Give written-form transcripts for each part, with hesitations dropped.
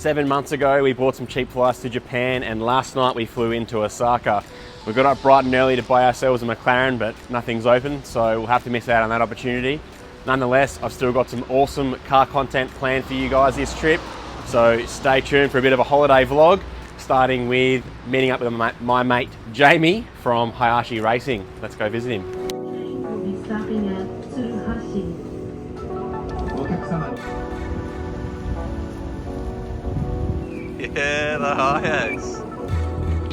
7 months ago, we bought some cheap flights to Japan, and last night we flew into Osaka. We got up bright and early to buy ourselves a McLaren, but nothing's open, so we'll have to miss out on that opportunity. Nonetheless, I've still got some awesome car content planned for you guys this trip, so stay tuned for a bit of a holiday vlog, starting with meeting up with my mate Jamie from Hayashi Racing. Let's go visit him. We'll be stopping at Hayashi. Yeah, the Hayas.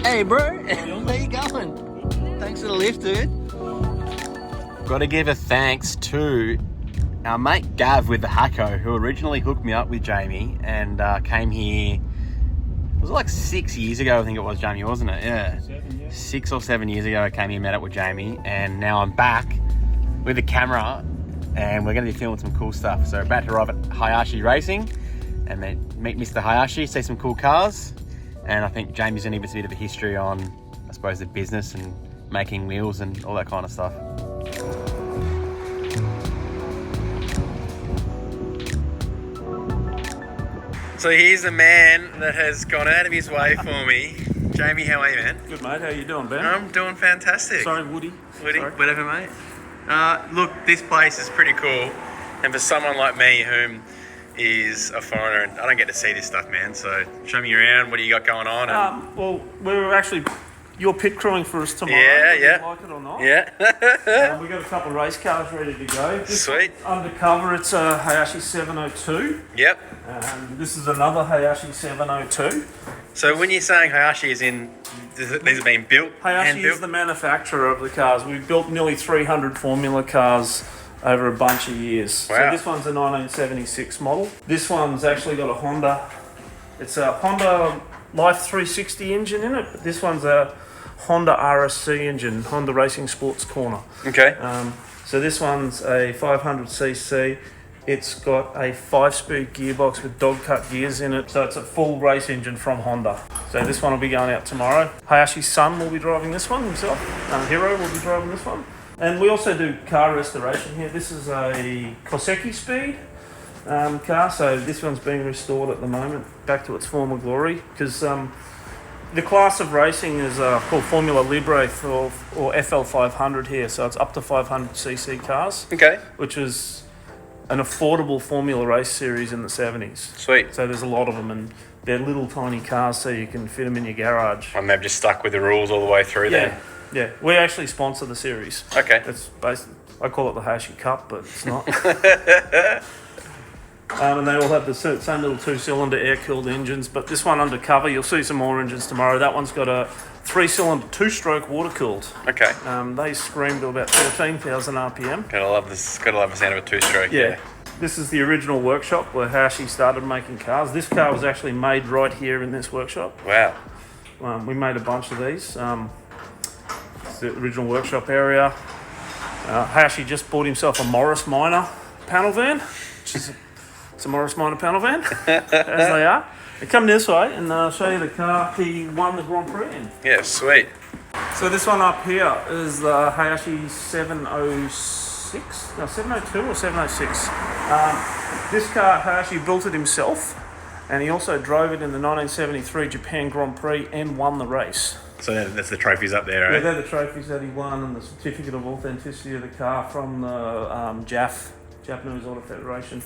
Hey bro, where you going? Thanks for the lift, dude. Got to give a thanks to our mate Gav with the Hakone, who originally hooked me up with Jamie and came here, was it like 6 years ago, I think it was, Jamie, wasn't it? Yeah. 6 or 7 years ago I came here, met up with Jamie, and now I'm back with the camera and we're going to be filming some cool stuff. So about to arrive at Hayashi Racing and meet Mr. Hayashi, see some cool cars, and I think Jamie's going to give us a bit of a history on, I suppose, the business and making wheels and all that kind of stuff. So here's the man that has gone out of his way for me. Jamie, how are you, man? Good, mate. How you doing, Ben? I'm doing fantastic. Sorry, Woody. Woody, Sorry. whatever, mate. Look, this place is pretty cool, and for someone like me whom is a foreigner, and I don't get to see this stuff, man, so show me around. What do you got going on? And Well, we're actually, you're pit crewing for us tomorrow. Yeah, whether yeah. you like it or not. Yeah. We've got a couple of race cars ready to go. Sweet. Undercover, it's a Hayashi 702. Yep. This is another Hayashi 702. So when you're saying Hayashi is in, these have been built, Hayashi hand-built? is the manufacturer of the cars. We've built nearly 300 Formula cars over a bunch of years. Wow. So this one's a 1976 model. This one's actually got a Honda. It's a Honda Life 360 engine in it, but this one's a Honda RSC engine, Honda Racing Sports Corner. Okay. So this one's a 500cc. It's got a 5-speed gearbox with dog cut gears in it. So it's a full race engine from Honda. So this one will be going out tomorrow. Hayashi's son will be driving this one himself. Hiro will be driving this one. And we also do car restoration here. This is a Koseki Speed car. So this one's being restored at the moment back to its former glory. Because the class of racing is called Formula Libre or FL500 here. So it's up to 500cc cars. Okay. Which is an affordable Formula race series in the 70s. Sweet. So there's a lot of them, and they're little tiny cars, so you can fit them in your garage. And they've just stuck with the rules all the way through then? Yeah. We actually sponsor the series. Okay. It's basically, I call it the Hayashi Cup, but it's not. And they all have the same little 2-cylinder air-cooled engines, but this one undercover, you'll see some more engines tomorrow. That one's got a 3-cylinder 2-stroke water-cooled. Okay. They scream to about 14,000 RPM. Gotta love this. Gotta love the sound of a 2-stroke. Yeah. This is the original workshop where Hayashi started making cars. This car was actually made right here in this workshop. Wow. We made a bunch of these. It's the original workshop area. Hayashi just bought himself a Morris Minor panel van, which is it's a Morris Minor panel van, as they are. Come this way and I'll show you the car he won the Grand Prix in. Yeah, sweet. So this one up here is the Hayashi 706, no 702 or 706. This car Hayashi built it himself, and he also drove it in the 1973 Japan Grand Prix and won the race. So that's the trophies up there, right? Yeah, they're the trophies that he won and the certificate of authenticity of the car from the Japanese Auto Federation.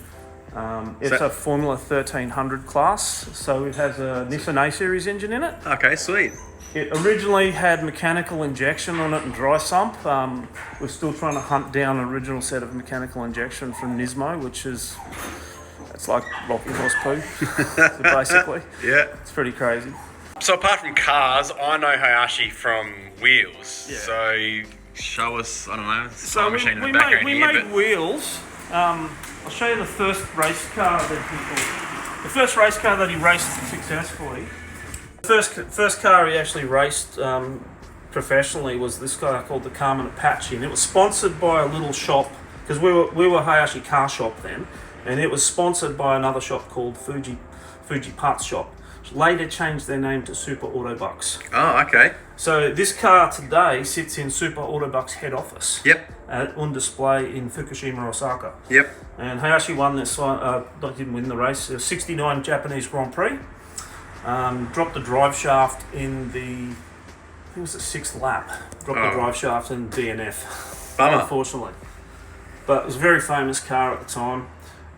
It's a Formula 1300 class, so it has a Nissan A series engine in it. Okay, sweet. It originally had mechanical injection on it and dry sump. We're still trying to hunt down an original set of mechanical injection from Nismo, which is, it's like rocky horse poo, so basically. Yeah. It's pretty crazy. So apart from cars, I know Hayashi from wheels. Yeah. So show us, I don't know, the So machine in the background we here. made wheels. I'll show you the first race car that he raced successfully. The first car he actually raced professionally was this guy called the Carmen Apache, and it was sponsored by a little shop, because we were Hayashi Car Shop then, and it was sponsored by another shop called Fuji Parts Shop, later changed their name to Super Autobucks. Oh, okay. So this car today sits in Super Autobucks head office. Yep. On display in Fukushima, Osaka. Yep. And Hayashi won this one, didn't win the race, it was 69 Japanese Grand Prix. Dropped the drive shaft in the, I think it was the 6th lap. Dropped the drive shaft in DNF. Bummer. Unfortunately. But it was a very famous car at the time.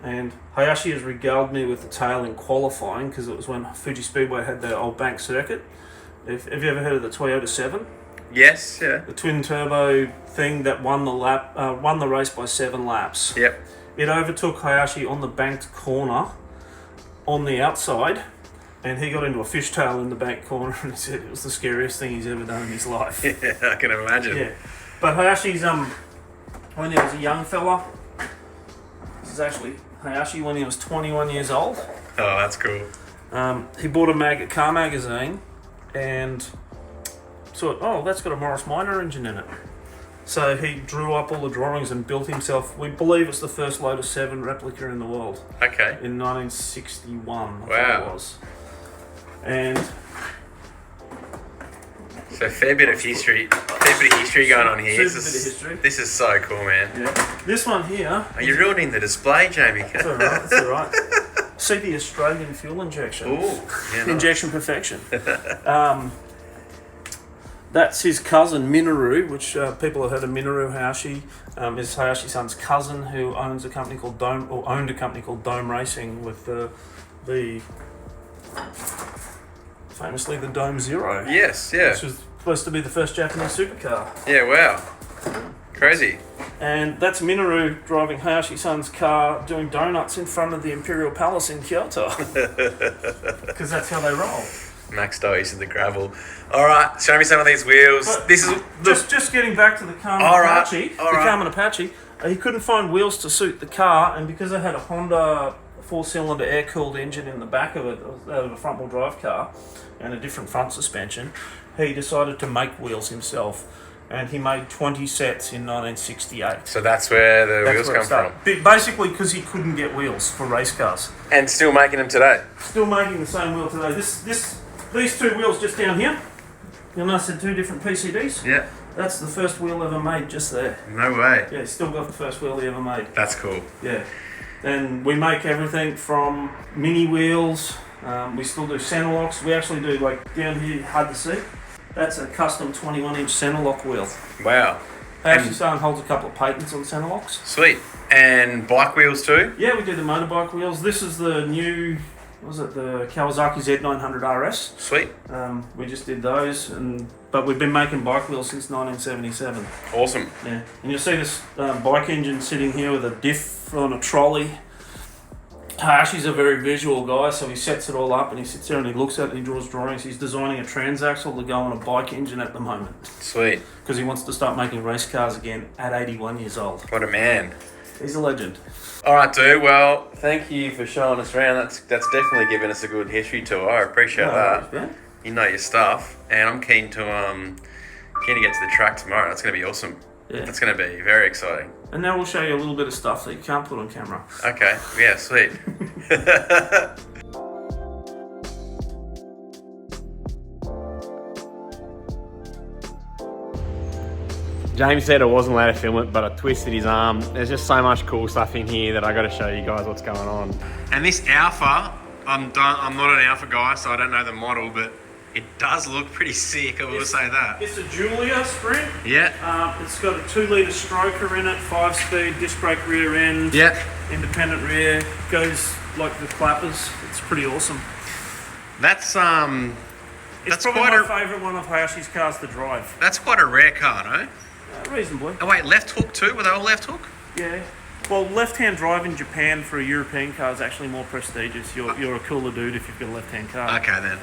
And Hayashi has regaled me with the tale in qualifying because it was when Fuji Speedway had their old bank circuit. Have you ever heard of the Toyota 7? Yes, yeah. The twin turbo thing that won the race by 7 laps. Yep. It overtook Hayashi on the banked corner on the outside, and he got into a fishtail in the bank corner, and he said it was the scariest thing he's ever done in his life. Yeah, I can imagine. Yeah, but Hayashi's when he was a young fella, this is actually Hayashi when he was 21 years old. Oh, that's cool. He bought a car magazine and thought, oh, that's got a Morris Minor engine in it. So he drew up all the drawings and built himself, we believe it's the first Lotus 7 replica in the world. Okay. In 1961, I think it was. And so fair bit of history going on here. Bit of history. This is so cool, man. Yeah. This one here. Are you ruining the display, Jamie? That's alright, that's alright. See the Australian fuel injection. Ooh, yeah, nice. Injection perfection. That's his cousin Minoru, which people have heard of Minoru Hayashi. Is Hayashi-san's cousin who owns a company called owned a company called Dome Racing with famously the Dome Zero. Yes, yeah. Which was supposed to be the first Japanese supercar. Yeah, wow. Crazy. And that's Minoru driving Hayashi-san's car doing donuts in front of the Imperial Palace in Kyoto. Because that's how they roll. Max Doise in the gravel. Alright, show me some of these wheels. But this is just getting back to the Carmen Apache. Carmen Apache, he couldn't find wheels to suit the car, and because it had a Honda 4-cylinder air-cooled engine in the back of it, out of a front-wheel drive car, and a different front suspension, he decided to make wheels himself. And he made 20 sets in 1968. So that's where the wheels come from. Basically because he couldn't get wheels for race cars. And still making them today. Still making the same wheel today. These two wheels just down here, you'll notice they're 2 different PCDs. Yeah. That's the first wheel ever made just there. No way. Yeah, he's still got the first wheel he ever made. That's cool. Yeah. And we make everything from mini wheels, we still do center locks. We actually do, like down here, hard to see. That's a custom 21-inch center lock wheel. Wow. Hayashi-san holds a couple of patents on center locks. Sweet. And bike wheels too? Yeah, we do the motorbike wheels. This is the new, the Kawasaki Z900 RS. Sweet. We just did those, but we've been making bike wheels since 1977. Awesome. Yeah, and you'll see this bike engine sitting here with a diff on a trolley. Hayashi's a very visual guy, so he sets it all up and he sits there and he looks at it and he draws drawings. He's designing a transaxle to go on a bike engine at the moment. Sweet. Because he wants to start making race cars again at 81 years old. What a man. He's a legend. Alright, dude, well, thank you for showing us around. That's definitely given us a good history tour. I appreciate that. Yeah. You know your stuff. And I'm keen to get to the track tomorrow. That's going to be awesome. Yeah. That's going to be very exciting. And now we'll show you a little bit of stuff that you can't put on camera. Okay, yeah, sweet. James said I wasn't allowed to film it, but I twisted his arm. There's just so much cool stuff in here that I got to show you guys what's going on. And this Alpha, I'm not an Alpha guy, so I don't know the model, but it does look pretty sick, I will say that. It's a Julia Sprint. Yeah. It's got a 2-litre stroker in it, 5-speed, disc brake rear end, yeah, independent rear, goes like the clappers. It's pretty awesome. That's probably quite my favourite one of Hayashi's cars to drive. That's quite a rare car, no? Reasonably. Oh wait, left hook too? Were they all left hook? Yeah. Well, left-hand drive in Japan for a European car is actually more prestigious. You're a cooler dude if you've got a left-hand car. Okay then.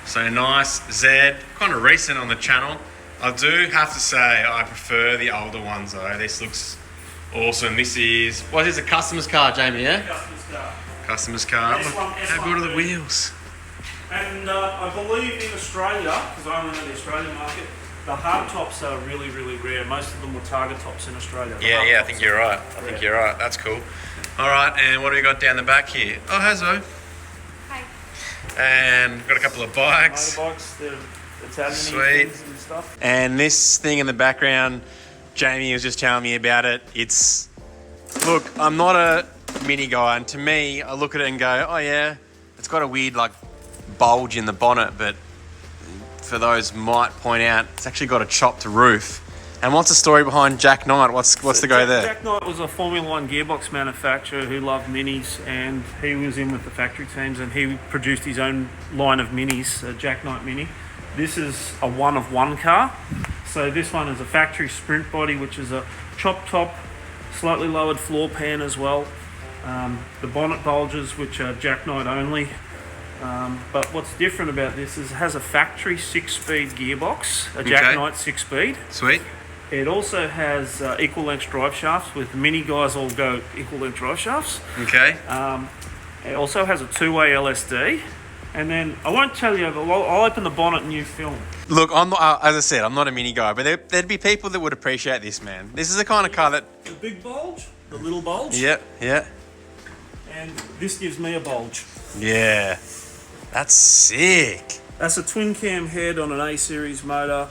So nice Z, kind of recent on the channel. I do have to say I prefer the older ones though. This looks awesome. This is a customer's car, Jamie, yeah? Customer's car. Customer's car. Look, how good are the wheels? And I believe in Australia, because I only know the Australian market, the hard tops are really, really rare. Most of them were Targa tops in Australia. Yeah, I think you're right. I think you're right. That's cool. All right, and what do we got down the back here? Oh, Hazo. Hi. And got a couple of bikes. Motorbikes, the Italian Sweet. things and stuff. And this thing in the background, Jamie was just telling me about it. Look, I'm not a mini guy, and to me, I look at it and go, oh yeah, it's got a weird like bulge in the bonnet, but for those might point out, it's actually got a chopped roof. And what's the story behind Jack Knight? What's the go there? Jack Knight was a Formula One gearbox manufacturer who loved minis, and he was in with the factory teams, and he produced his own line of minis, a Jack Knight Mini. This is a one-of-one car. So this one is a factory sprint body, which is a chop top, slightly lowered floor pan as well. The bonnet bulges, which are Jack Knight only. But what's different about this is it has a factory 6-speed gearbox, a Jack Knight 6-speed. Sweet. It also has equal length drive shafts, with mini guys all go equal length drive shafts. Okay. It also has a 2-way LSD. And then I won't tell you, but I'll open the bonnet and you film. Look, I'm not, as I said, I'm not a mini guy, but there'd be people that would appreciate this, man. This is the kind of car that... The big bulge, the little bulge. Yeah, yeah. And this gives me a bulge. Yeah. That's sick. That's a twin cam head on an A series motor.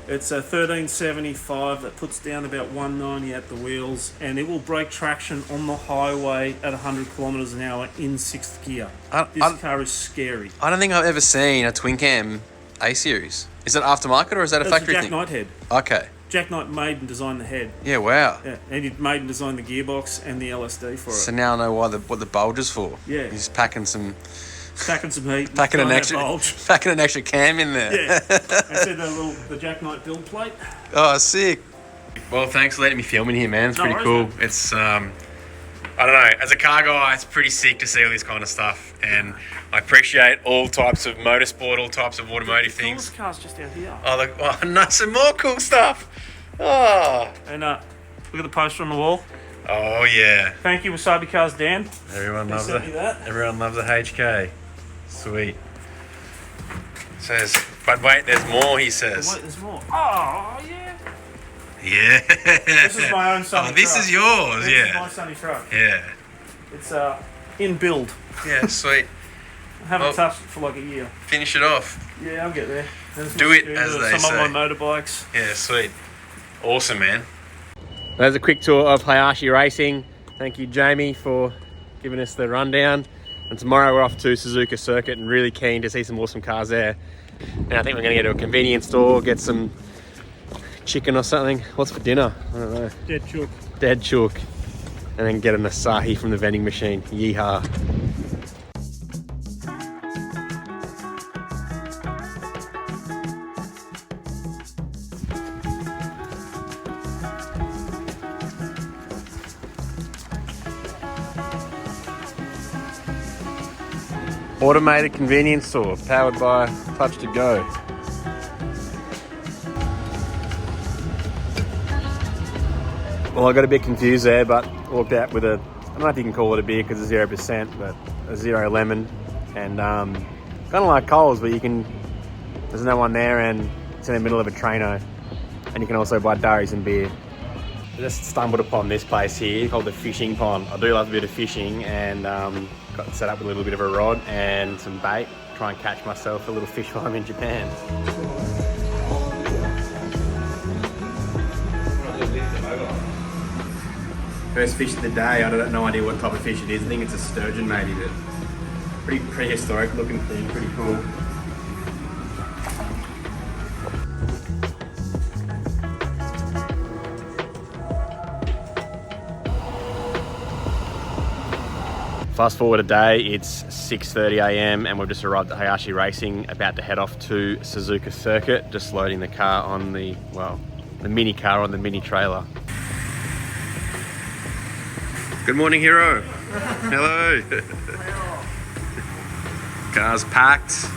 It's a 1375 that puts down about 190 at the wheels, and it will break traction on the highway at 100 kilometers an hour in 6th gear. This car is scary. I don't think I've ever seen a twin cam A series. Is it aftermarket or is that a factory Jack thing? Knight head. Okay. Jack Knight made and designed the head. Yeah, wow. Yeah, and he made and designed the gearbox and the LSD for it. So now I know what the bulge is for. Yeah. He's packing some... Packing some heat. Packing an extra cam in there. Yeah. I said the Jack Knight build plate. Oh, sick. Well, thanks for letting me film in here, man. It's pretty cool. Man. It's I don't know. As a car guy, it's pretty sick to see all this kind of stuff, and I appreciate all types of motorsport, all types of automotive things. This car's just out here. Oh, look! Oh, no, some more cool stuff. Oh. And look at the poster on the wall. Oh yeah. Thank you, Wasabi Cars Dan. Everyone They loves sent me it. that. Everyone loves a HK. Sweet. Says, but wait, there's more. He says. Wait, there's more. Oh yeah. Yeah. This is my own sunny truck. Oh, this is yours. This Yeah. is my sunny truck. Yeah. It's in build. Yeah. Sweet. I haven't touched it for like a year. Finish it off. Yeah, I'll get there. Do it, as they Some say. of my motorbikes. Yeah, sweet. Awesome, man. There's a quick tour of Hayashi Racing. Thank you, Jamie, for giving us the rundown. And tomorrow we're off to Suzuka Circuit and really keen to see some awesome cars there. And I think we're going to go to a convenience store, get some chicken or something. What's for dinner? I don't know. Dead chook. Dead chook. And then get an Asahi from the vending machine. Yeehaw. Automated convenience store, powered by Touch to Go. Well, I got a bit confused there, but walked out with I don't know if you can call it a beer because it's 0%, but a zero lemon. And kind of like Coles, but there's no one there and it's in the middle of a traino. And you can also buy durries and beer. I just stumbled upon this place here called the Fishing Pond. I do love a bit of fishing, and got set up with a little bit of a rod and some bait. Try and catch myself a little fish while I'm in Japan. First fish of the day. I don't no idea what type of fish it is. I think it's a sturgeon maybe, but pretty prehistoric looking thing, pretty cool. Fast forward a day, it's 6:30 a.m. and we've just arrived at Hayashi Racing, about to head off to Suzuka Circuit, just loading the car on the mini car on the mini trailer. Good morning, hero. Hello. Car's packed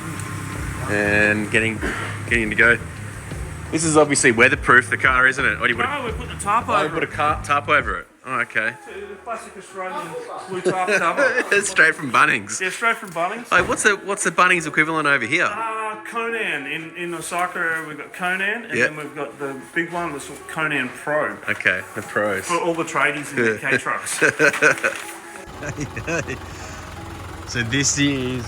and getting to go. This is obviously weatherproof, the car, isn't it? Or do you put No, we put the tarp over put a tarp over it. Oh, okay. The classic Australian blue tarp cover. It's straight from Bunnings. Yeah, straight from Bunnings. Hey, what's the Bunnings equivalent over here? Conan. In Osaka, we've got Conan, and then we've got the big one that's Conan Pro. Okay, the pros. For all the tradies in the K-trucks. So this is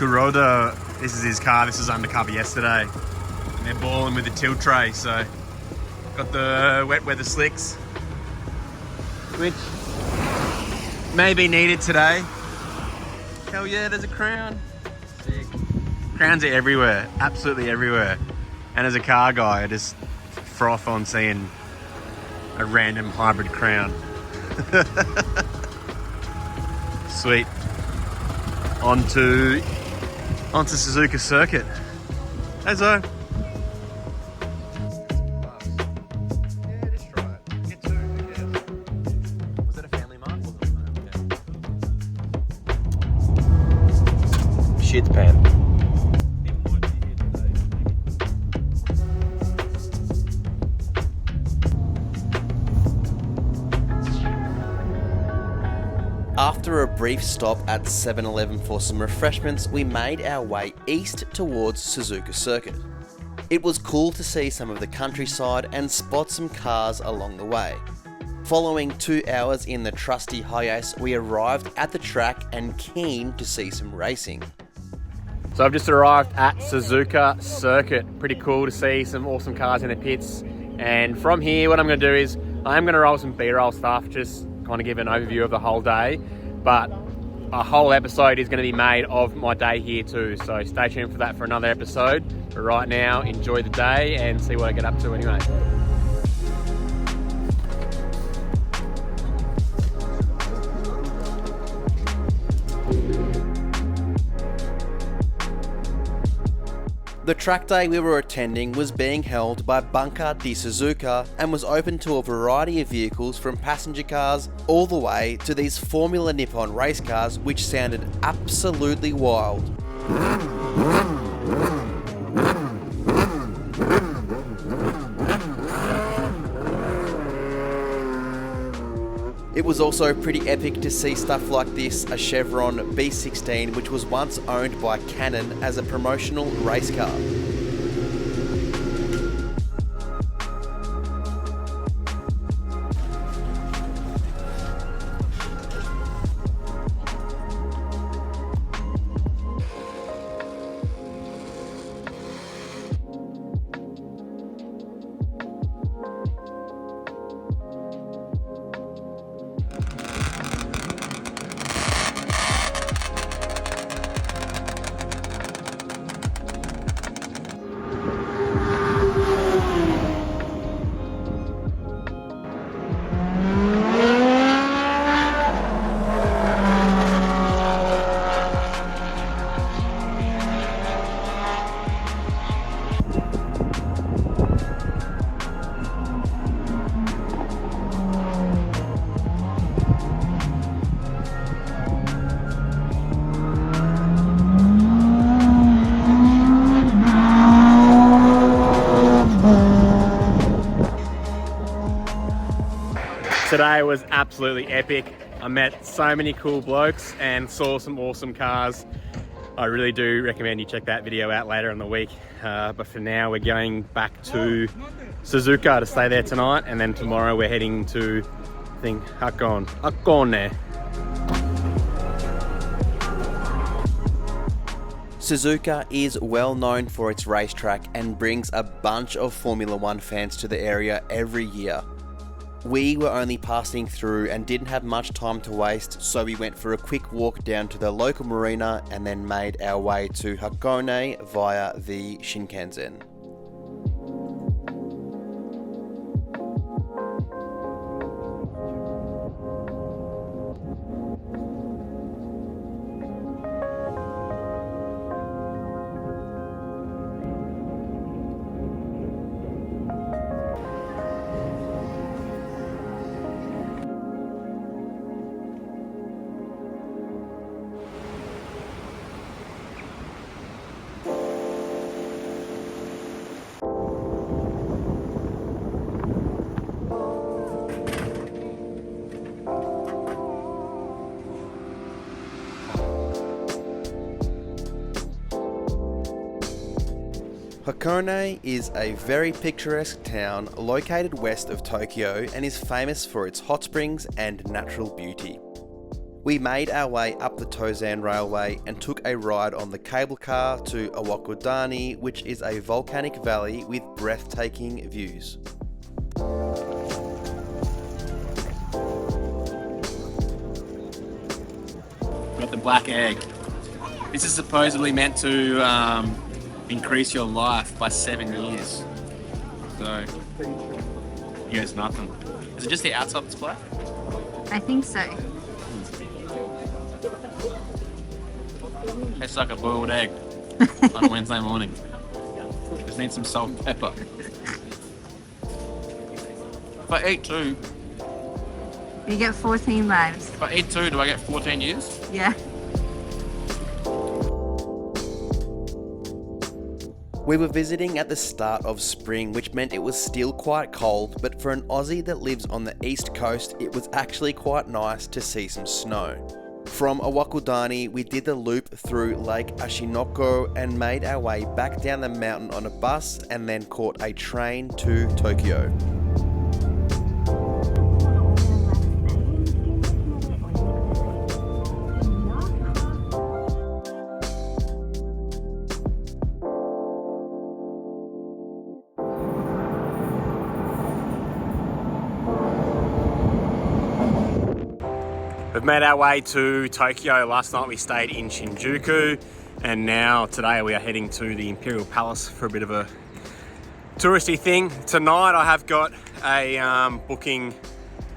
Kuroda, this is his car. This was undercover yesterday. And they're balling with the tilt tray, so got the wet weather slicks, which may be needed today. Hell yeah, there's a crown. Sick. Crowns are everywhere, absolutely everywhere. And as a car guy, I just froth on seeing a random hybrid crown. Sweet. Onto Suzuka Circuit. Hey Zo. Shit's pan. After a brief stop at 7-Eleven for some refreshments, we made our way east towards Suzuka Circuit. It was cool to see some of the countryside and spot some cars along the way. Following 2 hours in the trusty Hayashi, we arrived at the track and keen to see some racing. So I've just arrived at Suzuka Circuit. Pretty cool to see some awesome cars in the pits. And from here, what I'm going to do is I'm going to roll some B-roll stuff, just kind of give an overview of the whole day. But a whole episode is going to be made of my day here too. So stay tuned for that for another episode. But right now, enjoy the day and see what I get up to anyway. The track day we were attending was being held by Banca di Suzuka and was open to a variety of vehicles from passenger cars all the way to these Formula Nippon race cars which sounded absolutely wild. It was also pretty epic to see stuff like this, a Chevron B16 which was once owned by Canon as a promotional race car. Today was absolutely epic. I met so many cool blokes and saw some awesome cars. I really do recommend you check that video out later in the week. But for now, we're going back to Suzuka to stay there tonight, and then tomorrow we're heading to, I think, Hakone. Suzuka is well known for its racetrack and brings a bunch of Formula One fans to the area every year. We were only passing through and didn't have much time to waste, so we went for a quick walk down to the local marina and then made our way to Hakone via the Shinkansen. Hakone is a very picturesque town located west of Tokyo and is famous for its hot springs and natural beauty. We made our way up the Tozan Railway and took a ride on the cable car to Owakudani, which is a volcanic valley with breathtaking views. Got the black egg. This is supposedly meant to increase your life by 7 years. So, yeah, it's nothing. Is it just the outside that's black? I think so. Tastes like a boiled egg on a Wednesday morning. Just need some salt and pepper. If I eat two, You get 14 lives. if I eat two, do I get 14 years? Yeah. We were visiting at the start of spring, which meant it was still quite cold, but for an Aussie that lives on the east coast, it was actually quite nice to see some snow. From Owakudani, we did the loop through Lake Ashinoko and made our way back down the mountain on a bus and then caught a train to Tokyo. We've made our way to Tokyo. Last night we stayed in Shinjuku, and now today we are heading to the Imperial Palace for a bit of a touristy thing. Tonight I have got a booking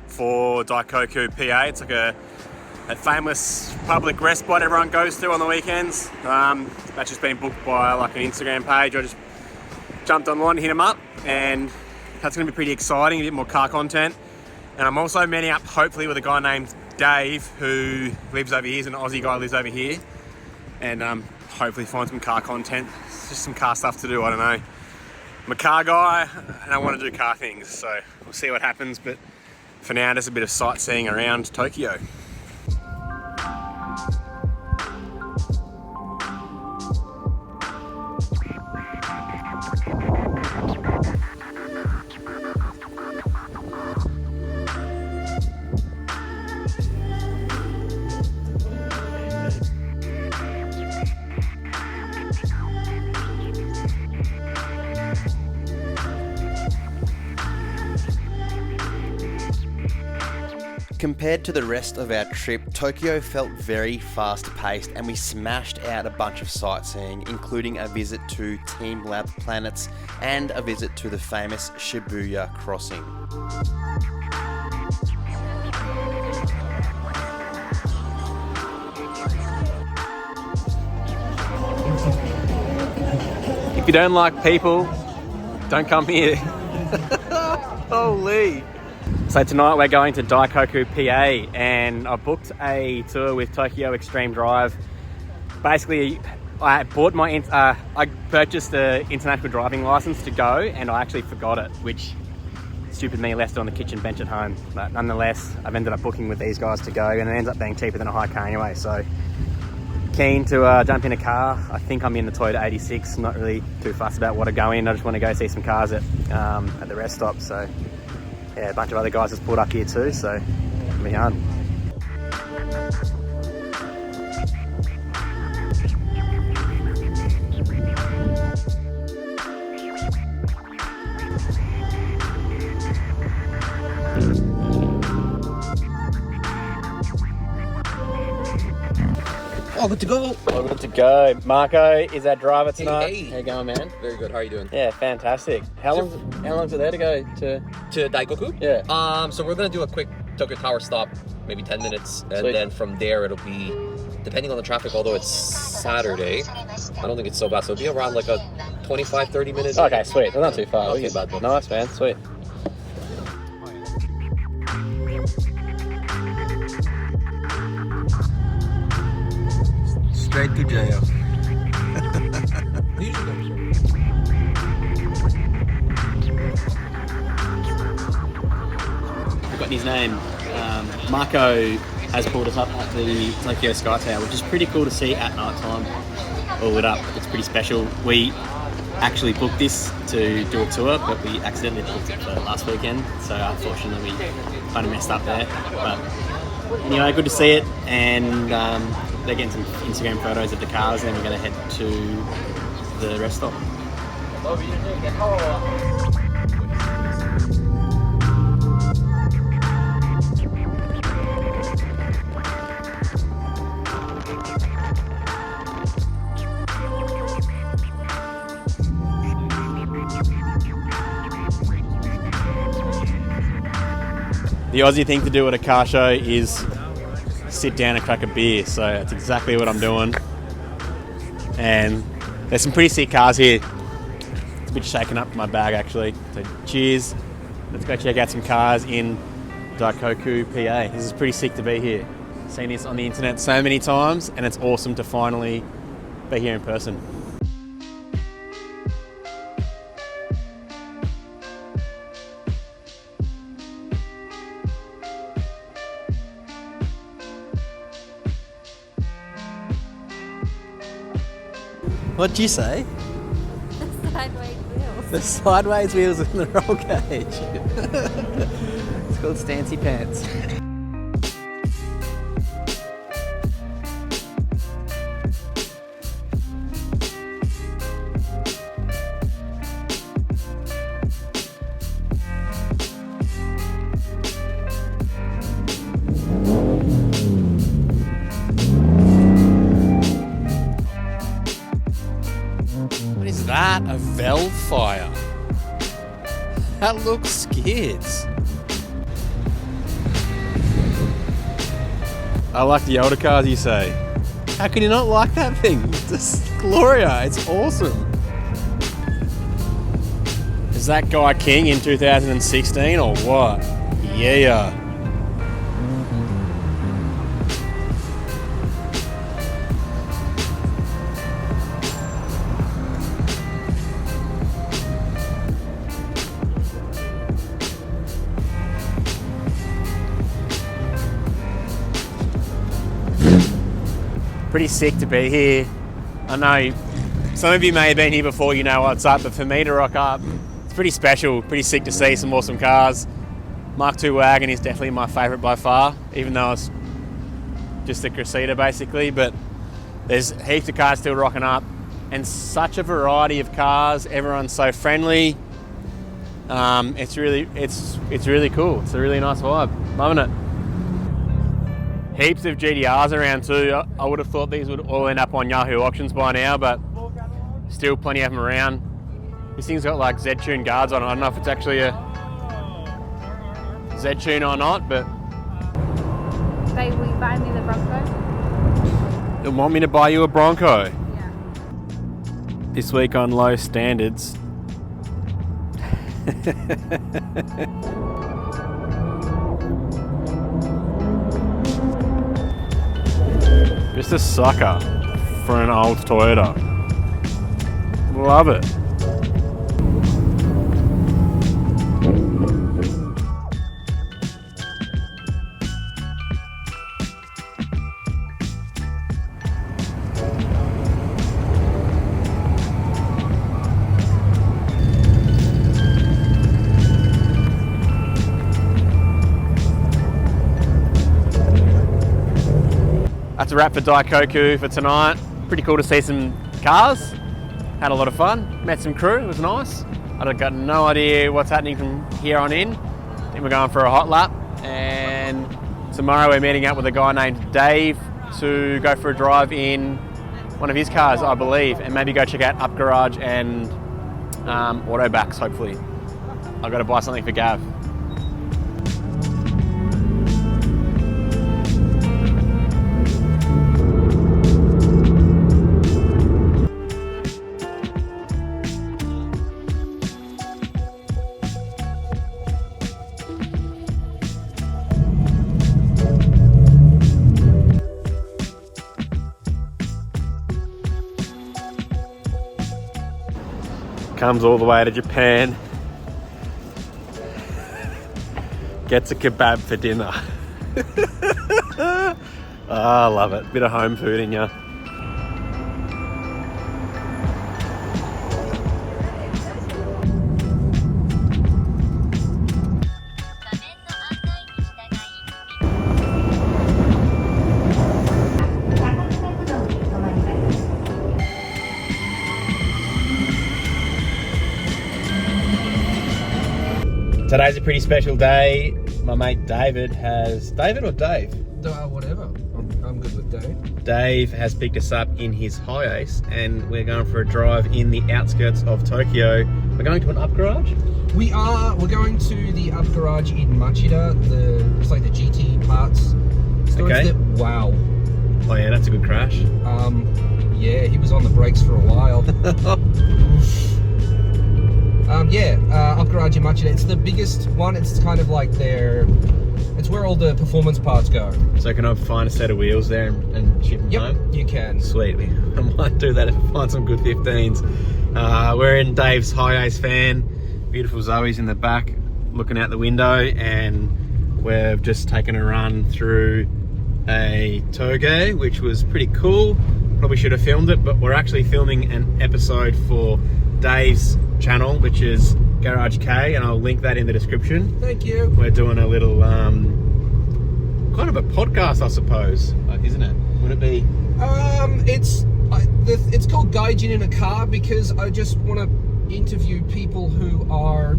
for Daikoku PA. It's like a famous public rest spot everyone goes to on the weekends. That's just been booked by like an Instagram page. I just jumped online to hit them up, and that's going to be pretty exciting, a bit more car content. And I'm also meeting up hopefully with a guy named Dave who lives over here. He's an Aussie guy who lives over here, and hopefully find some car content. It's just some car stuff to do, I don't know. I'm a car guy and I want to do car things, so we'll see what happens, but for now just a bit of sightseeing around Tokyo. Compared to the rest of our trip, Tokyo felt very fast-paced and we smashed out a bunch of sightseeing, including a visit to Team Lab Planets and a visit to the famous Shibuya crossing. If you don't like people, don't come here. Holy! So tonight we're going to Daikoku PA, and I booked a tour with Tokyo Extreme Drive. Basically, I purchased the international driving license to go, and I actually forgot it, which stupid me left it on the kitchen bench at home. But nonetheless, I've ended up booking with these guys to go, and it ends up being cheaper than a hire car anyway. So keen to jump in a car. I think I'm in the Toyota 86. Not really too fussed about what to go in. I just want to go see some cars at the rest stop. So yeah, a bunch of other guys just pulled up here too, so it'll be fun. Oh, good to go. All good to go. Marco is our driver tonight. Hey. How you going, man? Very good. How are you doing? Yeah, fantastic. How long's it there to go to? To Daikoku? Yeah. So we're gonna do a quick Tokyo Tower stop, maybe 10 minutes, and Sweet. then from there it'll be, depending on the traffic, although it's Saturday, I don't think it's so bad. So it'll be around like a 25-30 minutes. Okay, sweet. Well, not too far. Not too bad, though. Nice, man. Sweet. Straight to jail. Forgotten his name. Marco has pulled us up at the Tokyo Sky Tower, which is pretty cool to see at night time, all lit up. It's pretty special. We actually booked this to do a tour, but we accidentally booked it for last weekend, so unfortunately we kind of messed up there. But anyway, good to see it, and they're getting some Instagram photos of the cars, and then we're going to head to the rest stop. The Aussie thing to do at a car show is sit down and crack a beer, so that's exactly what I'm doing. And there's some pretty sick cars here. It's a bit shaken up my bag actually, so cheers. Let's go check out some cars in Daikoku PA. This is pretty sick to be here. Seen this on the internet so many times, and it's awesome to finally be here in person. What'd you say? The sideways wheels. The sideways wheels in the roll cage. It's called Stancy Pants. What is that? A valve fire? That looks skids. I like the older cars, you say. How can you not like that thing? It's Gloria, it's awesome. Is that Guy King in 2016 or what? Yeah. Pretty sick to be here. I know some of you may have been here before, you know what's up, but for me to rock up, it's pretty special, pretty sick to see some awesome cars. Mark II wagon is definitely my favourite by far, even though it's just a Cressida basically, but there's heaps of cars still rocking up, and such a variety of cars. Everyone's so friendly. It's really cool. It's a really nice vibe. Loving it. Heaps of GTRs around too. I would have thought these would all end up on Yahoo auctions by now, but still plenty of them around. This thing's got like Z-Tune guards on it. I don't know if it's actually a Z-Tune or not, but... Babe, will you buy me the Bronco? They want me to buy you a Bronco. Yeah. This week on Low Standards. Just a sucker for an old Toyota. Love it. That's a wrap for Daikoku for tonight. Pretty cool to see some cars. Had a lot of fun. Met some crew, it was nice. I've got no idea what's happening from here on in. I think we're going for a hot lap. And tomorrow we're meeting up with a guy named Dave to go for a drive in one of his cars, I believe, and maybe go check out Up Garage and Autobacks, hopefully. I've got to buy something for Gav. Comes all the way to Japan, gets a kebab for dinner. I love it. Bit of home food in ya. Today's a pretty special day. My mate David has... David or Dave? Whatever. I'm good with Dave. Dave has picked us up in his Hayashi and we're going for a drive in the outskirts of Tokyo. We're going to an up garage? We're going to the up garage in Machida. It's like the GT parts storage. Okay. Wow. Oh yeah, that's a good crash. Yeah, he was on the brakes for a while. Up garage in Machida. It's the biggest one. It's kind of like it's where all the performance parts go. So can I find a set of wheels there and ship them home? You can. Sweet. I might do that if I find some good 15s. We're in Dave's Hayashi fan. Beautiful Zoe's in the back looking out the window, and we've just taken a run through a toge, which was pretty cool. Probably should have filmed it, but we're actually filming an episode for Dave's channel, which is Garage K, and I'll link that in the description. Thank you. We're doing a little kind of a podcast, I suppose, isn't it? Would it be? It's called Gaijin in a Car because I just want to interview people who are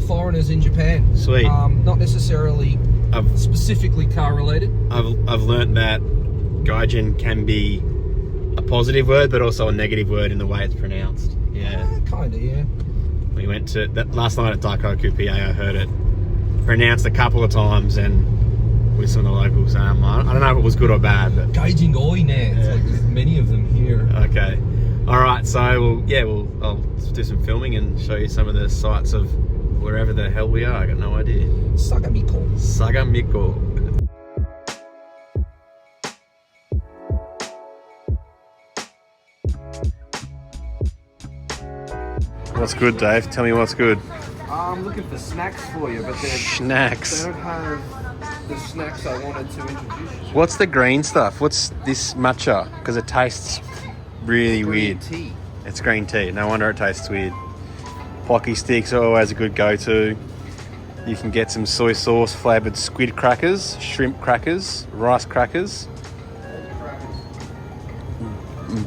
foreigners in Japan. Sweet. Not necessarily specifically car related. I've learnt that Gaijin can be a positive word, but also a negative word in the way it's pronounced. Yeah. Kinda, yeah. We went to that last night at Daikoku PA. I heard it pronounced a couple of times, and with some of the locals, I don't know if it was good or bad, but Gaijin oi ne. It's like there's many of them here. Okay. All right. So I'll do some filming and show you some of the sights of wherever the hell we are. I got no idea. Sagamiko. Sagamiko. What's good, Dave? Tell me what's good. I'm looking for snacks for you, but Snacks. they don't have the snacks I wanted to introduce you to. What's the green stuff? What's this matcha? Because it tastes really weird. Tea. It's green tea. No wonder it tastes weird. Pocky sticks are always a good go-to. You can get some soy sauce flavoured squid crackers, shrimp crackers, rice crackers,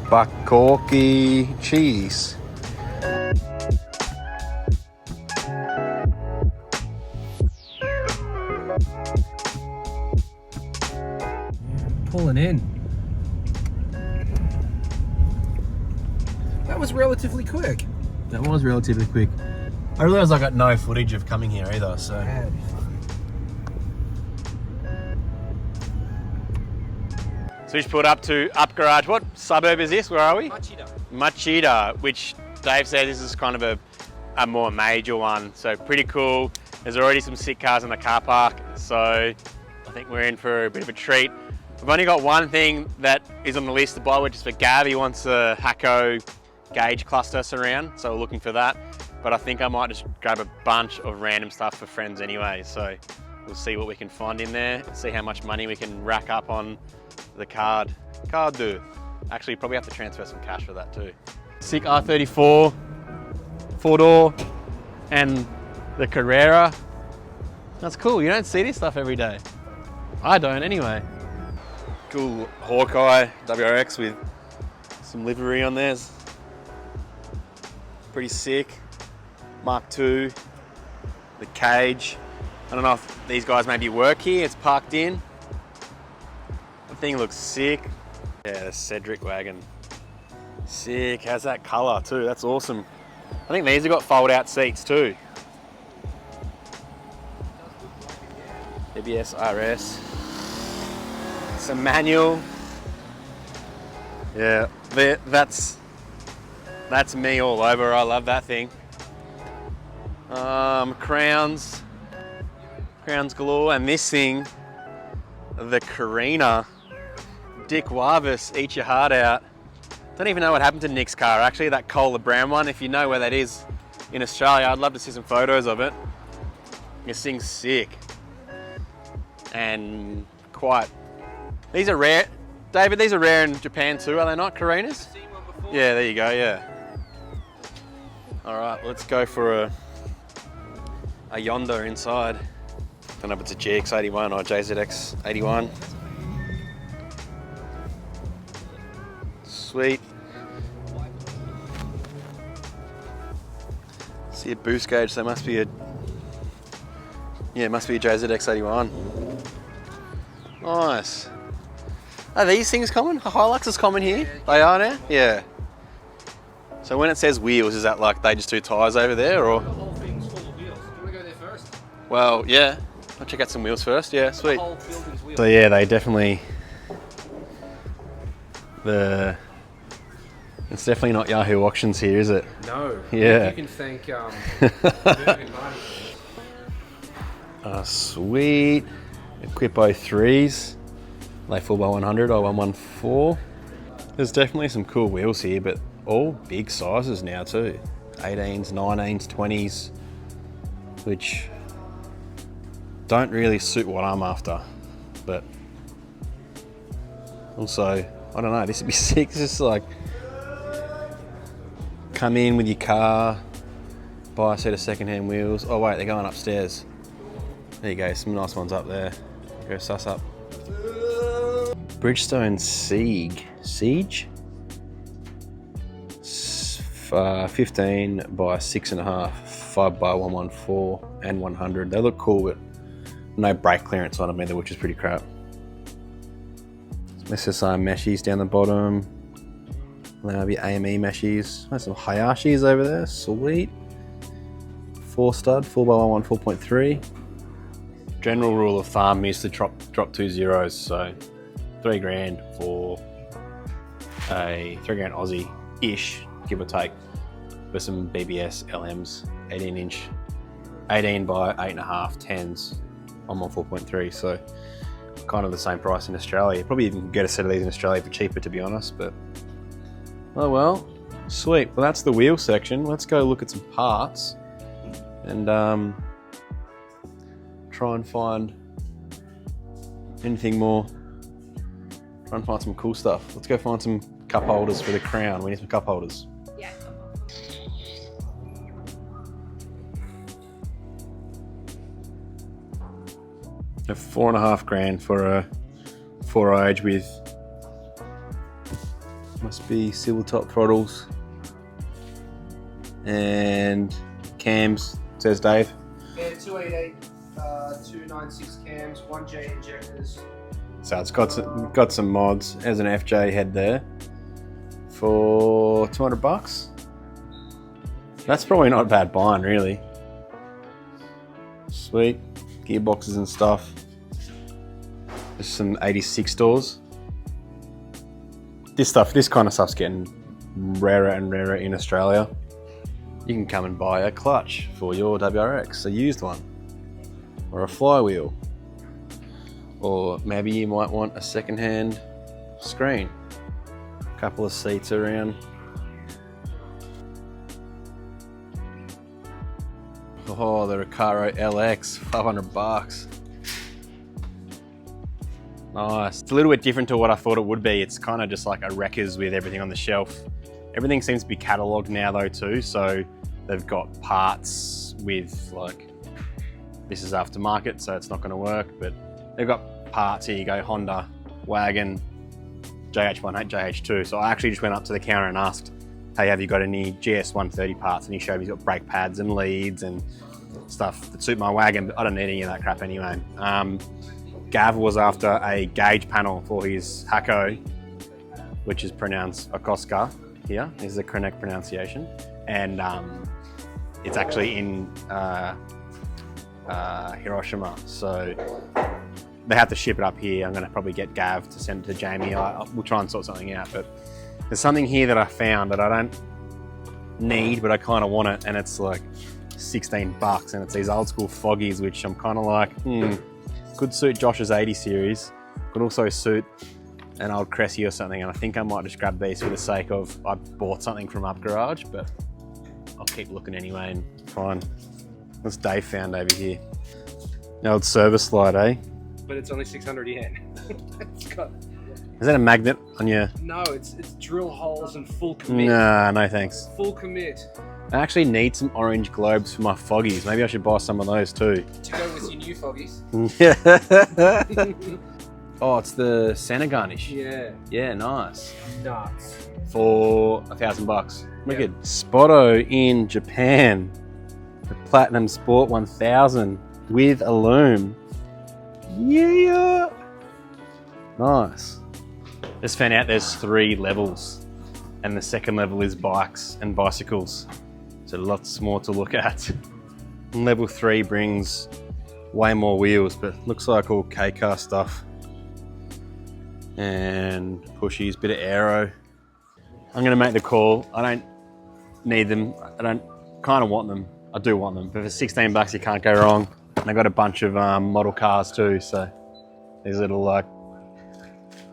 bakoki cheese. Pulling in. That was relatively quick. That was relatively quick. I realised I got no footage of coming here either, so... That'd be fun. So we just pulled up to Up Garage. What suburb is this? Where are we? Machida. Machida, which Dave said this is kind of a more major one. So pretty cool. There's already some sick cars in the car park. So I think we're in for a bit of a treat. We've only got one thing that is on the list to buy, which is for Gav. He wants a Hakone gauge cluster surround, so we're looking for that. But I think I might just grab a bunch of random stuff for friends anyway. So we'll see what we can find in there, see how much money we can rack up on the card do. Actually, probably have to transfer some cash for that too. Sick R34, 4-door, and the Carrera. That's cool. You don't see this stuff every day. I don't anyway. Cool Hawkeye WRX with some livery on there. Pretty sick. Mark II, the cage. I don't know if these guys maybe work here. It's parked in. The thing looks sick. Yeah, the Cedric wagon. Sick. How's that colour too? That's awesome. I think these have got fold out seats too. ABS RS. Some manual. Yeah, that's me all over. I love that thing. Crowns galore, and this thing, the Carina. Dick Wavis, eat your heart out. Don't even know what happened to Nick's car. Actually, that Kohler brown one. If you know where that is in Australia, I'd love to see some photos of it. This thing's sick and quite. These are rare, David. These are rare in Japan too, are they not? Carinas? Yeah, there you go. Yeah. All right, let's go for a Yonder inside. Don't know if it's a GX81 or JZX81. Sweet. See a boost gauge, so there must be a Yeah, it must be a JZX81. Nice. Are these things common? Are Hiluxes common here? They are now? Yeah. So when it says wheels, is that like they just do tyres over there, or? The whole thing's full of wheels. Do you want to go there first? Well, yeah. I'll check out some wheels first. Yeah, sweet. The whole building's wheels. So yeah, they definitely... It's definitely not Yahoo Auctions here, is it? No. Yeah. You can thank Berg and Marty. Sweet. Equipo 3s. They 4x100 or 114. There's definitely some cool wheels here, but all big sizes now too. 18s, 19s, 20s, which don't really suit what I'm after. But also, I don't know, this would be sick. This is like, come in with your car, buy a set of second-hand wheels. Oh wait, they're going upstairs. There you go, some nice ones up there. Go suss up. Bridgestone Siege. 15 by 6.5, 5 by 114 and 100. They look cool, but no brake clearance on them either, which is pretty crap. Some SSR meshies down the bottom. Maybe AME meshies. There's some Hayashis over there, sweet. 4 stud, 4x1 4.3. General rule of thumb is to drop 2 zeros, so $3,000 for a $3,000 Aussie-ish, give or take, for some BBS LMs, 18-inch, 18 by 8.5 10s on 4.3, so kind of the same price in Australia. Probably even get a set of these in Australia for cheaper, to be honest, but oh well. Sweet. Well, that's the wheel section. Let's go look at some parts and try and find anything more. Try and find some cool stuff. Let's go find some cup holders for the crown. We need some cup holders. Yeah. A $4,500 for a 4-age with, must be silver top throttles and cams, says Dave. Yeah, 288, 296 cams, 1J injectors. So it's got some mods. There's an FJ head there for $200. That's probably not a bad buying, really. Sweet gearboxes and stuff. There's some 86 doors. This kind of stuff's getting rarer and rarer in Australia. You can come and buy a clutch for your WRX, a used one, or a flywheel. Or maybe you might want a second-hand screen. A couple of seats around. Oh, the Recaro LX, $500. Nice. It's a little bit different to what I thought it would be. It's kind of just like a wreckers with everything on the shelf. Everything seems to be catalogued now though too, so they've got parts with like, this is aftermarket, so it's not going to work, but they've got parts. Here you go, Honda, wagon, JH1, JH2. So I actually just went up to the counter and asked, hey, have you got any GS130 parts? And he showed me he's got brake pads and leads and stuff that suit my wagon, but I don't need any of that crap anyway. Gav was after a gauge panel for his Hakone, which is pronounced Okoska here, is the correct pronunciation. And it's actually in Hiroshima. So they have to ship it up here. I'm gonna probably get Gav to send it to Jamie. We'll try and sort something out, but there's something here that I found that I don't need, but I kind of want it, and it's like $16, and it's these old school foggies, which I'm kind of like, could suit Josh's 80 series, could also suit an old Cressy or something, and I think I might just grab these for the sake of I bought something from Up Garage, but I'll keep looking anyway and find what's Dave found over here. The old service light, eh? But it's only 600 yen. It's got... Is that a magnet on your... No, it's drill holes and full commit. Nah, no thanks. Full commit. I actually need some orange globes for my foggies. Maybe I should buy some of those too. To go with your new foggies. Yeah. Oh, it's the Santa garnish. Yeah. Yeah, nice. Nuts. For $1,000. Wicked. Yep. Spotto in Japan. The Platinum Sport 1000 with a loom. Yeah. Nice. Just found out there's 3 levels, and the second level is bikes and bicycles. So lots more to look at. And level 3 brings way more wheels, but looks like all K-car stuff. And pushies, bit of aero. I'm gonna make the call. I don't need them. I don't kind of want them. I do want them, but for 16 bucks you can't go wrong. And I got a bunch of model cars too, so these little like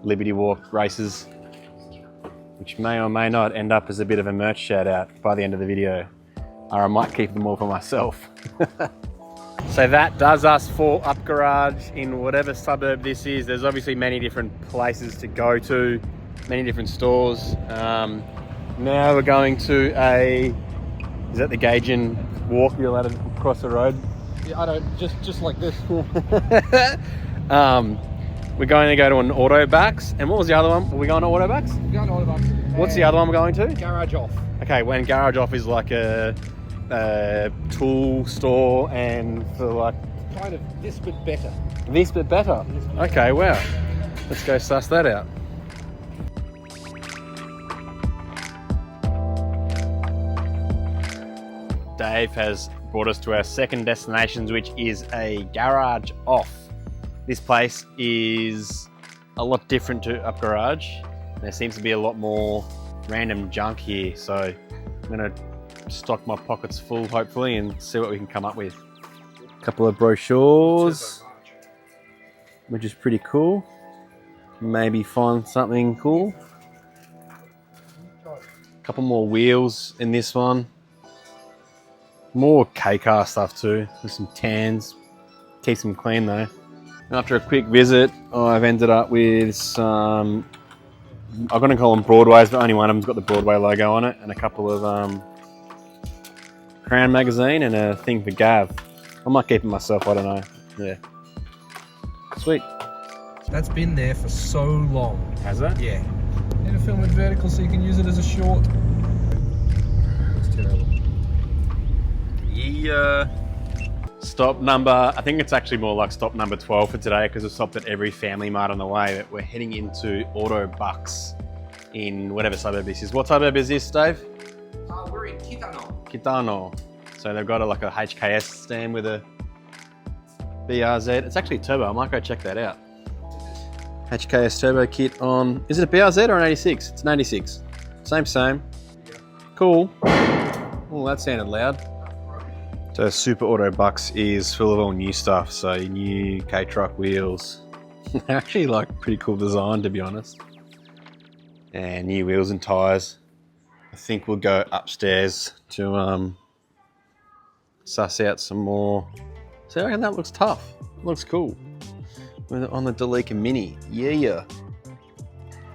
Liberty Walk races, which may or may not end up as a bit of a merch shout out by the end of the video, or I might keep them all for myself. So that does us for Up Garage in whatever suburb this is. There's obviously many different places to go to, many different stores. Now we're going to is that the Gaijin walk you're allowed to cross the road? Yeah, I don't, just like this. We're going to go to an Autobacks, and what was the other one? Were we going to Autobacks? We're going to Autobacks. What's the other one we're going to? Garage Off. Okay, when Garage Off is like a tool store, and for like Kind of this bit better. this bit better. Okay, wow. Let's go suss that out. Dave has brought us to our second destination, which is a Garage Off. This place is a lot different to Up Garage. There seems to be a lot more random junk here, so I'm gonna stock my pockets full hopefully and see what we can come up with. A couple of brochures, which is pretty cool. Maybe find something cool. A couple more wheels in this one. More K-car stuff too. There's some tans. Keeps them clean though. After a quick visit, I've ended up with some, I'm going to call them Broadways, but only one of them's got the Broadway logo on it, and a couple of Crown magazine and a thing for Gav. I might keep it myself, I don't know. Yeah. Sweet. That's been there for so long. Has it? Yeah. Need to film it vertical so you can use it as a short. It's terrible. Yeah. Stop number, I think it's actually more like stop number 12 for today, because we stopped at every Family Mart on the way, but we're heading into Autobacks in whatever suburb this is. What suburb is this, Dave? We're in Kitano. Kitano. So they've got like a HKS stand with a BRZ. It's actually turbo, I might go check that out. HKS turbo kit on, is it a BRZ or an 86? It's an 86. Same. Cool. Oh, that sounded loud. So Super Autobacks is full of all new stuff, so new K-Truck wheels. They're actually like pretty cool design, to be honest. And new wheels and tyres. I think we'll go upstairs to suss out some more. So I reckon that looks tough. Looks cool. On the Delica Mini. Yeah.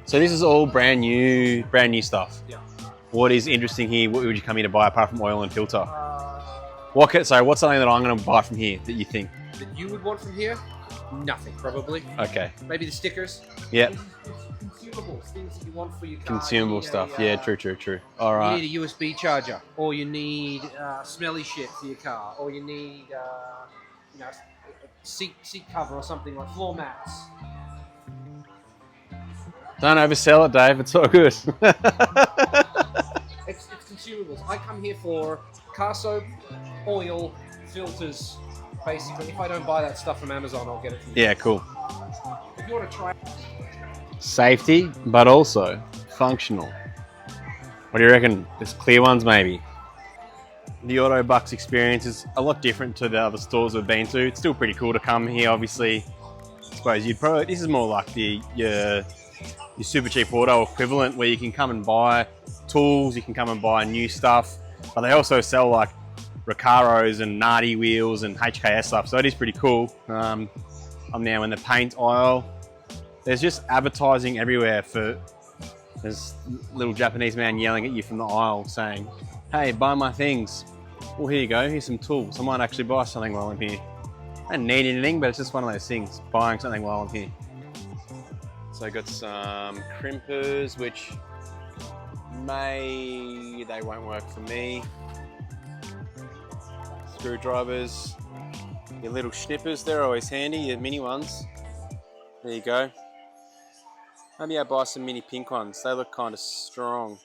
So this is all brand new stuff. Yeah. What is interesting here? What would you come here to buy apart from oil and filter? What's something that I'm going to buy from here that you think? That you would want from here? Nothing, probably. Okay. Maybe the stickers. Yep. Consumables, things that you want for your car. Consumable stuff. Yeah, true. All right. You need a USB charger, or you need smelly shit for your car, or you need a seat cover or something, like floor mats. Don't oversell it, Dave. It's all good. It's consumables. I come here for car soap, oil, filters. Basically, if I don't buy that stuff from Amazon, I'll get it from you. Yeah, cool. If you want to try. Safety, but also functional. What do you reckon? There's clear ones, maybe. The Autobacks experience is a lot different to the other stores we've been to. It's still pretty cool to come here, obviously. I suppose this is more like your super cheap auto equivalent, where you can come and buy tools, you can come and buy new stuff, but they also sell like Recaros and Nardi wheels and HKS stuff, so it is pretty cool. I'm now in the paint aisle. There's just advertising everywhere there's a little Japanese man yelling at you from the aisle saying, hey, buy my things. Well, here you go, here's some tools. I might actually buy something while I'm here. I don't need anything, but it's just one of those things, buying something while I'm here. So I got some crimpers, which they won't work for me. Screwdrivers. Your little schnippers, they're always handy, your mini ones. There you go. Maybe I'll buy some mini pink ones. They look kind of strong.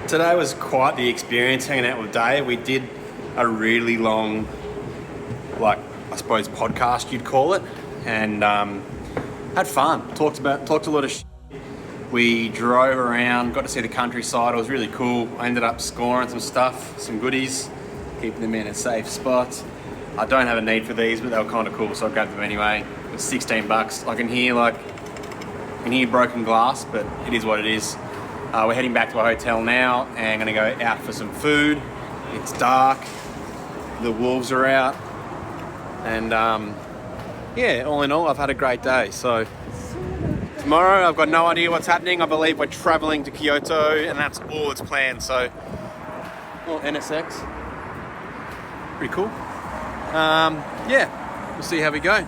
Today was quite the experience hanging out with Dave. We did a really long, like, I suppose podcast you'd call it, and had fun. Talked a lot of shit. We drove around, got to see the countryside. It was really cool. I ended up scoring some stuff, some goodies, keeping them in a safe spot. I don't have a need for these, but they were kind of cool, so I grabbed them anyway. It's $16. I can hear broken glass, but it is what it is. We're heading back to our hotel now and gonna go out for some food. It's dark, the wolves are out, and yeah, all in all, I've had a great day. So tomorrow, I've got no idea what's happening. I believe we're traveling to Kyoto, and that's all that's planned. So, well, NSX, pretty cool. Yeah, we'll see how we go.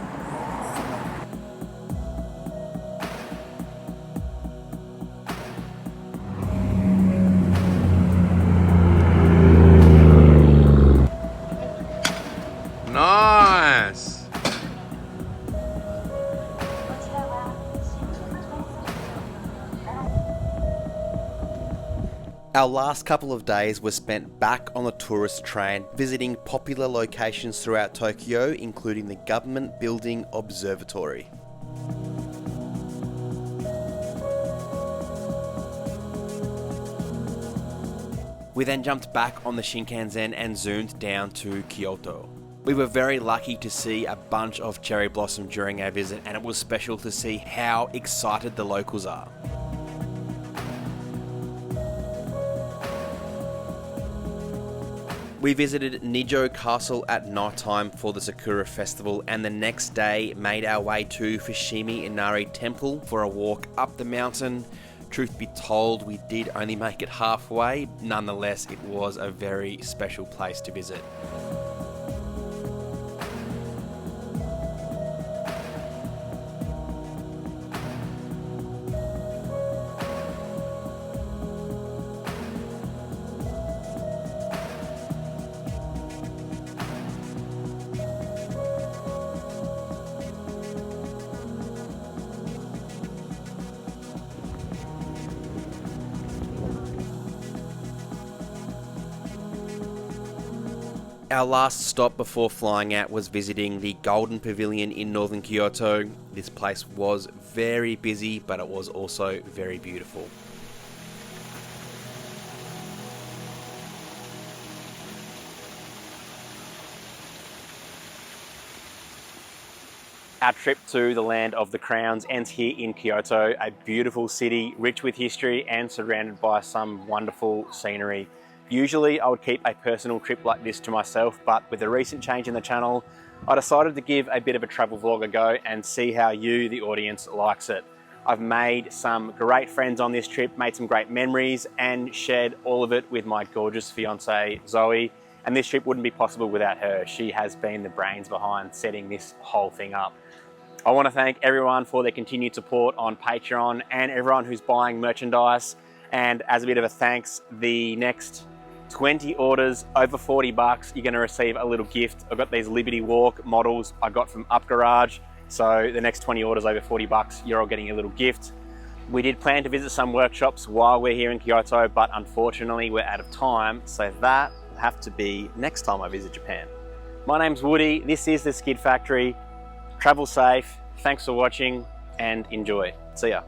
Nice. Our last couple of days were spent back on the tourist train, visiting popular locations throughout Tokyo, including the Government Building Observatory. We then jumped back on the Shinkansen and zoomed down to Kyoto. We were very lucky to see a bunch of cherry blossom during our visit, and it was special to see how excited the locals are. We visited Nijo Castle at night time for the Sakura Festival, and the next day made our way to Fushimi Inari Temple for a walk up the mountain. Truth be told, we did only make it halfway. Nonetheless, it was a very special place to visit. Our last stop before flying out was visiting the Golden Pavilion in northern Kyoto. This place was very busy, but it was also very beautiful. Our trip to the land of the crowns ends here in Kyoto, a beautiful city rich with history and surrounded by some wonderful scenery. Usually I would keep a personal trip like this to myself, but with the recent change in the channel, I decided to give a bit of a travel vlog a go and see how you, the audience, likes it. I've made some great friends on this trip, made some great memories, and shared all of it with my gorgeous fiance, Zoe. And this trip wouldn't be possible without her. She has been the brains behind setting this whole thing up. I want to thank everyone for their continued support on Patreon and everyone who's buying merchandise. And as a bit of a thanks, the next 20 orders over $40, you're going to receive a little gift. I've got these Liberty Walk models I got from Up Garage. So the next 20 orders over $40, you're all getting a little gift. We did plan to visit some workshops while we're here in Kyoto, but unfortunately we're out of time. So that will have to be next time I visit Japan. My name's Woody. This is the Skid Factory. Travel safe. Thanks for watching and enjoy. See ya.